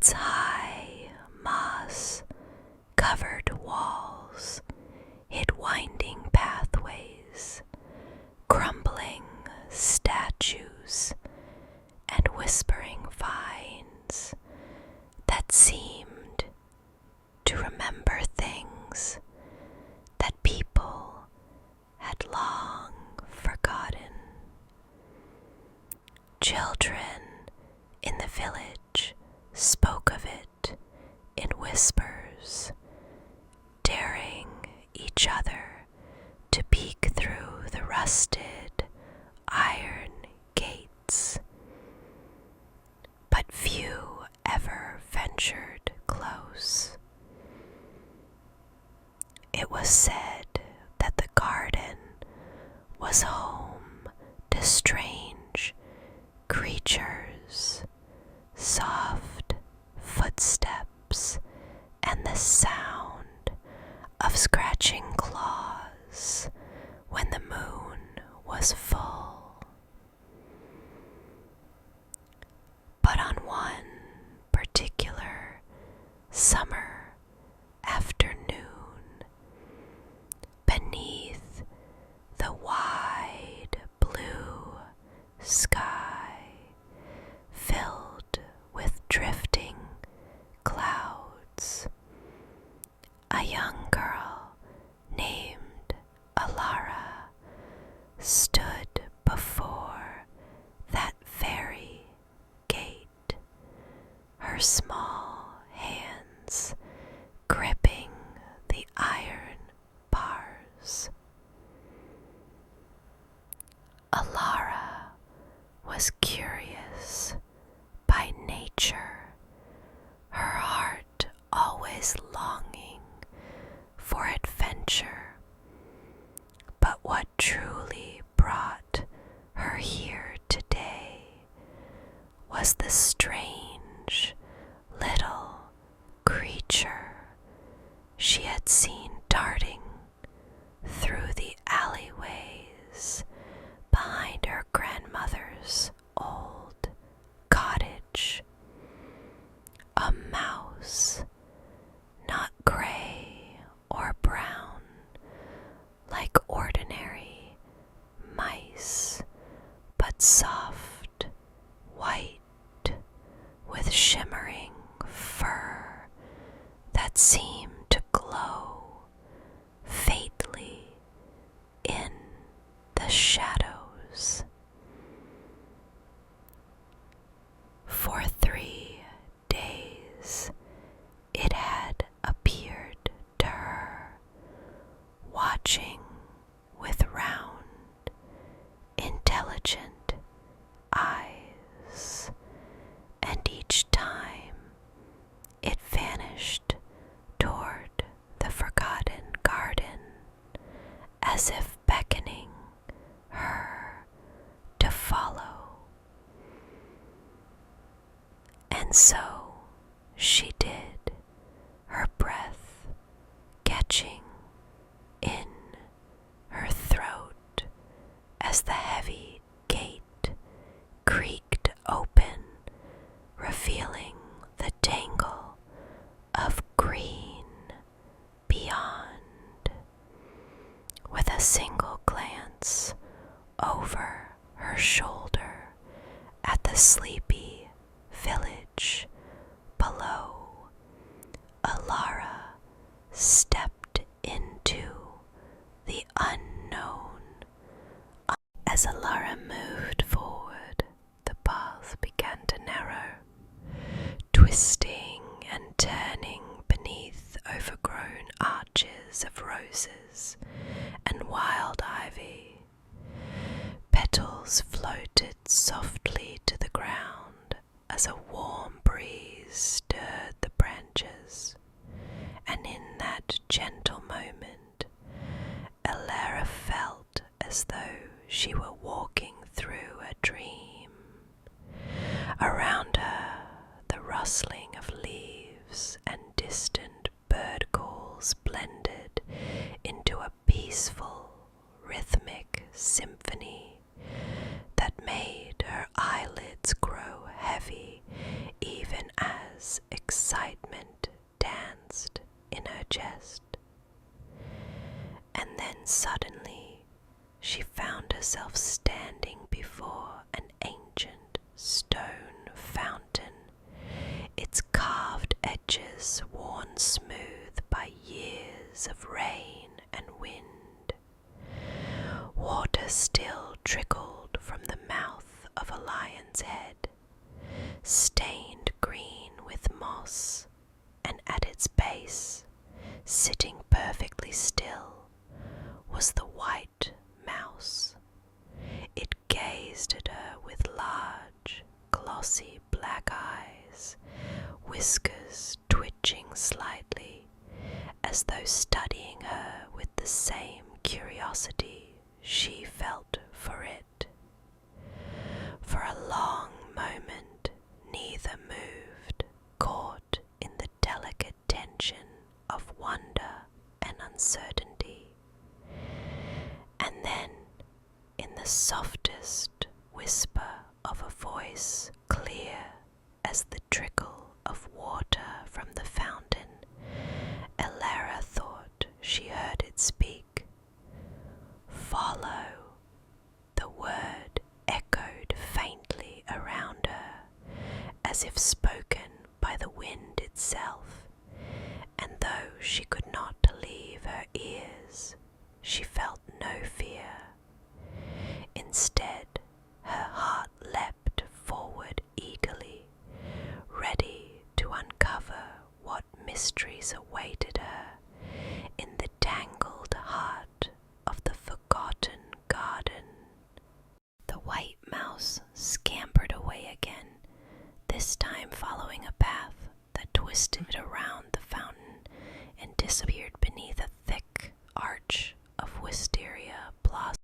its high moss-covered walls hid winding pathways, crumbling statues, and whispering vines that seemed to remember things that people had long forgotten. Children in the village spoke of it in whispers, daring each other to peek through the rusted iron gates. But few ever ventured close. It was said that the garden was home to strange creatures, soft footsteps, and the sound of scratching claws when the moon was full. But on one particular summer afternoon, beneath the wide blue sky filled with drifting clouds, a young girl named Alara stood before that very gate, her small hands gripping the iron bars. Alara was curious by nature, her heart always longing for adventure. But what truly brought her here today was the strange little creature she had seen darting through the alleyways behind her grandmother's old cottage. A mouse, not gray or brown like ordinary mice, but soft white with shimmering fur that seemed to glow faintly in the shadows. For 3 days it had appeared to her, watching with round, intelligent eyes, and each time it vanished toward the forgotten garden, as if beckoning her to follow. And so she did, her breath catching in her throat as the heavy gate creaked open, revealing the tangle of green beyond. With a single glance over her shoulder at the sleepy village below, Alara stepped into the unknown. As Alara moved forward, the path began to narrow, twisting and turning beneath overgrown arches of roses and wild ivy. Petals floated softly to the ground as a warm breeze stirred the branches, and in that gentle moment, Alara felt as though she were walking through a dream. Around her, the rustling of leaves and distant bird calls blended into a peaceful, rhythmic symphony that made her herself standing before an ancient stone fountain, its carved edges worn smooth by years of rain and wind. Water still trickled from the mouth of a lion's head, stained green with moss, and at its base, sitting perfectly still, was the white mouse. It gazed at her with large, glossy black eyes, whiskers twitching slightly, as though studying her with the same curiosity she felt for it. For a long moment neither moved, caught in the delicate tension of wonder and uncertainty. And then, in the softest whisper of a voice clear as the trickle of water from the fountain, Elara thought she heard it speak. "Follow." The word echoed faintly around her, as if spoken by the wind itself, and though she could not leave her ears, she felt no fear. Instead,